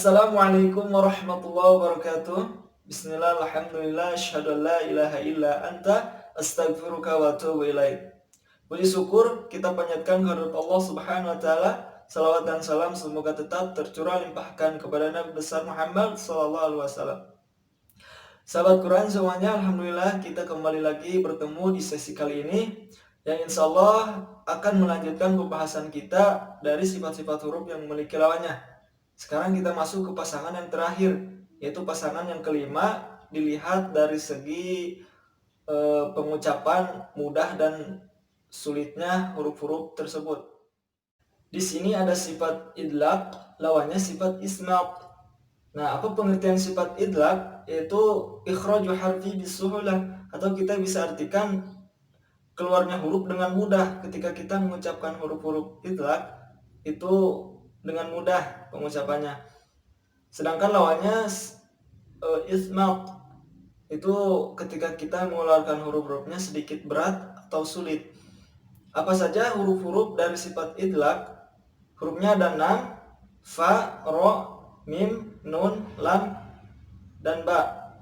Assalamualaikum warahmatullahi wabarakatuh. Bismillah, alhamdulillah, asyhadu an la ilaha illa anta, astaghfiruka wa atubu ilaik. Puji syukur kita panjatkan kehadirat Allah Subhanahu wa taala. Salawat dan salam semoga tetap tercurah limpahkan kepada Nabi besar Muhammad sallallahu alaihi wasallam. Sahabat Quran semuanya, alhamdulillah kita kembali lagi bertemu di sesi kali ini yang insya Allah akan melanjutkan pembahasan kita dari sifat-sifat huruf yang memiliki lawannya. Sekarang kita masuk ke pasangan yang terakhir, yaitu pasangan yang kelima. Dilihat dari segi pengucapan mudah dan sulitnya huruf-huruf tersebut. Di sini ada sifat idlaq, lawannya sifat ismaq. Nah, apa pengertian sifat idlaq? Yaitu ikhraju harfi bisuhulah, atau kita bisa artikan keluarnya huruf dengan mudah. Ketika kita mengucapkan huruf-huruf idlaq, itu dengan mudah pengucapannya. Sedangkan lawannya ismaq, itu ketika kita mengeluarkan huruf-hurufnya sedikit berat atau sulit. Apa saja huruf-huruf dari sifat idlaq? Hurufnya ada 6, fa, ro, mim, nun, lam, dan ba,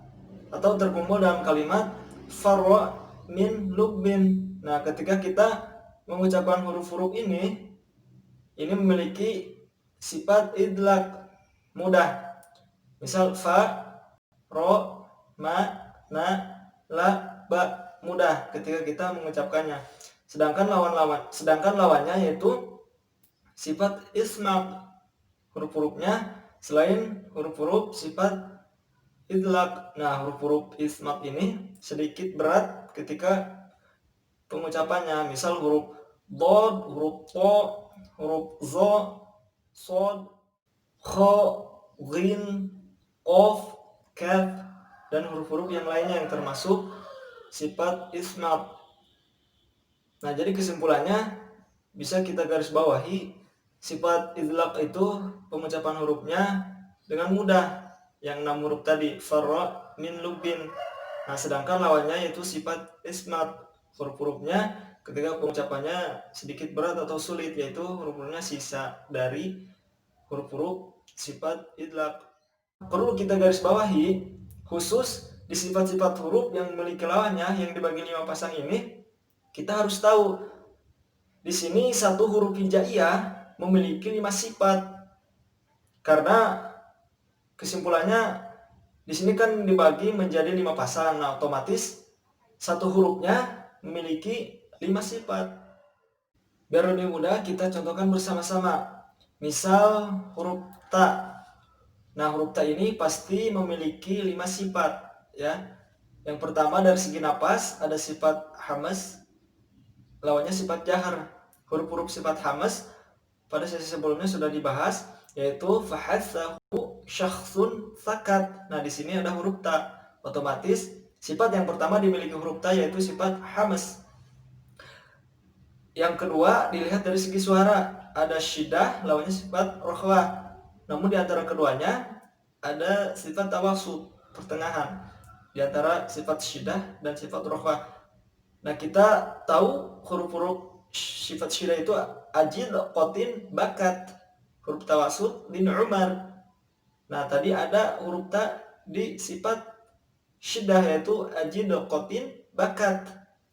atau terkumpul dalam kalimat farwa min lubbin. Nah, ketika kita mengucapkan huruf-huruf ini memiliki sifat idlaq, mudah. Misal fa, ro, ma, na, la, ba, mudah ketika kita mengucapkannya. Sedangkan lawannya yaitu sifat ismaq, huruf-hurufnya selain huruf-huruf sifat idlaq. Nah, huruf-huruf ismaq ini sedikit berat ketika pengucapannya. Misal huruf dod, huruf to, huruf zo, sod, kho, ghin, qaf, kaf, dan huruf-huruf yang lainnya yang termasuk sifat ismaq. Nah, jadi kesimpulannya bisa kita garis bawahi, sifat idlaq itu pengucapan hurufnya dengan mudah, yang 6 huruf tadi, farra min lubbin. Nah, sedangkan lawannya yaitu sifat ismaq, huruf-hurufnya ketika pengucapannya sedikit berat atau sulit, yaitu huruf-hurufnya sisa dari huruf-huruf sifat idlaq. Perlu kita garis bawahi, khusus di sifat-sifat huruf yang memiliki lawannya yang dibagi 5 pasang ini, kita harus tahu di sini satu huruf hijaiyah memiliki 5 sifat. Karena kesimpulannya di sini kan dibagi menjadi 5 pasang. Nah, otomatis satu hurufnya memiliki 5 sifat. Biar lebih mudah kita contohkan bersama-sama. Misal huruf ta. Nah, huruf ta ini pasti memiliki 5 sifat, ya. Yang pertama dari segi napas ada sifat hamas, lawannya sifat jahar. Huruf-huruf sifat hamas pada sesi sebelumnya sudah dibahas, yaitu fahatsahu syakhsun sakat. Nah, di sini ada huruf ta. Otomatis sifat yang pertama dimiliki huruf ta, yaitu sifat hamas. Yang kedua dilihat dari segi suara, ada syiddah, lawannya sifat rokhwah. Namun di antara keduanya ada sifat tawasud, pertengahan di antara sifat syiddah dan sifat rokhwah. Nah, kita tahu huruf-huruf sifat syiddah itu ajid, qatin, bakat. Huruf tawasud lin umar. Nah, tadi ada huruf ta di sifat syiddah, yaitu ajid, qatin, bakat.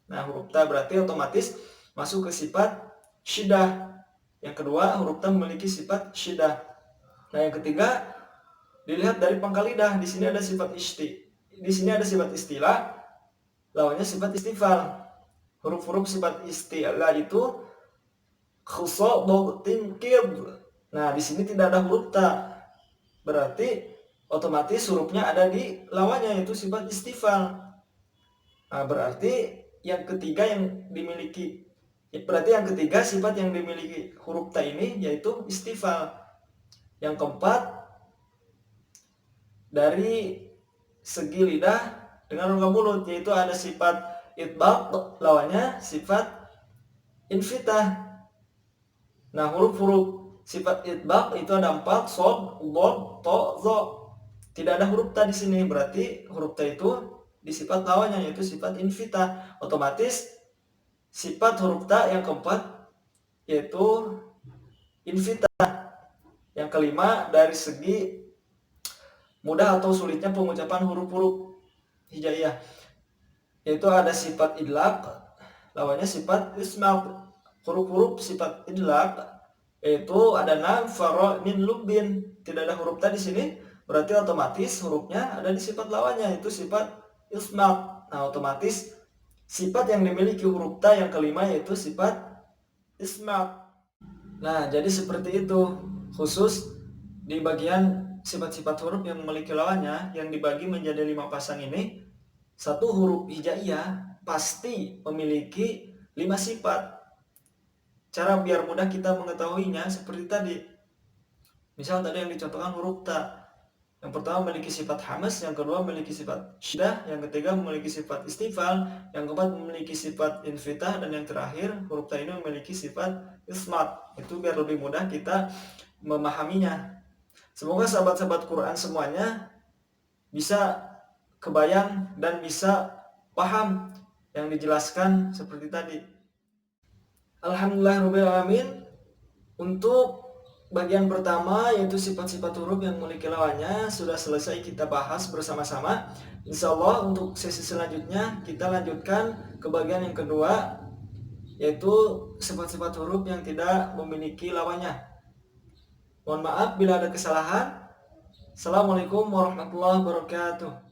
Nah, huruf ta berarti otomatis masuk ke sifat syiddah. Yang kedua, huruf ta memiliki sifat syiddah. Nah, yang ketiga dilihat dari pangkal lidah. Di sini ada sifat istilah, lawannya sifat istifal. Huruf-huruf sifat istilah itu khuso, dogtin, kib. Nah, di sini tidak ada huruf ta. Berarti otomatis hurufnya ada di lawannya, yaitu sifat istifal. Nah, berarti yang ketiga sifat yang dimiliki huruf ta ini yaitu istifal. Yang keempat dari segi lidah dengan rongga mulut, yaitu ada sifat itbaq, lawannya sifat infitah. Nah, huruf-huruf sifat itbaq itu ada 4, shad, dhad, ta, dha. Tidak ada huruf ta di sini, berarti huruf ta itu di sifat lawannya, yaitu sifat infitah. Otomatis sifat huruf ta yang keempat yaitu infitah. Yang kelima dari segi mudah atau sulitnya pengucapan huruf-huruf hijaiyah. Yaitu ada sifat idlaq, lawannya sifat ismaq. Huruf-huruf sifat idlaq yaitu ada nam, faro, min, lubbin. Tidak ada huruf ta di sini, berarti otomatis hurufnya ada di sifat lawannya, itu sifat ismaq. Nah, otomatis sifat yang dimiliki huruf ta yang kelima yaitu sifat ismaq. Nah, jadi seperti itu khusus di bagian sifat-sifat huruf yang memiliki lawannya yang dibagi menjadi 5 pasang ini. Satu huruf hijaiyah pasti memiliki 5 sifat. Cara biar mudah kita mengetahuinya seperti tadi. Misal tadi yang dicontohkan huruf ta. Yang pertama memiliki sifat hamas, yang kedua memiliki sifat syiddah, yang ketiga memiliki sifat istifal, yang keempat memiliki sifat infitah, dan yang terakhir huruf ta ini memiliki sifat ismat. Itu biar lebih mudah kita memahaminya. Semoga sahabat-sahabat Quran semuanya bisa kebayang dan bisa paham yang dijelaskan seperti tadi. Alhamdulillahirrahmanirrahim. Untuk bagian pertama yaitu sifat-sifat huruf yang memiliki lawannya sudah selesai kita bahas bersama-sama. Insya Allah untuk sesi selanjutnya kita lanjutkan ke bagian yang kedua, yaitu sifat-sifat huruf yang tidak memiliki lawannya. Mohon maaf bila ada kesalahan. Assalamualaikum warahmatullahi wabarakatuh.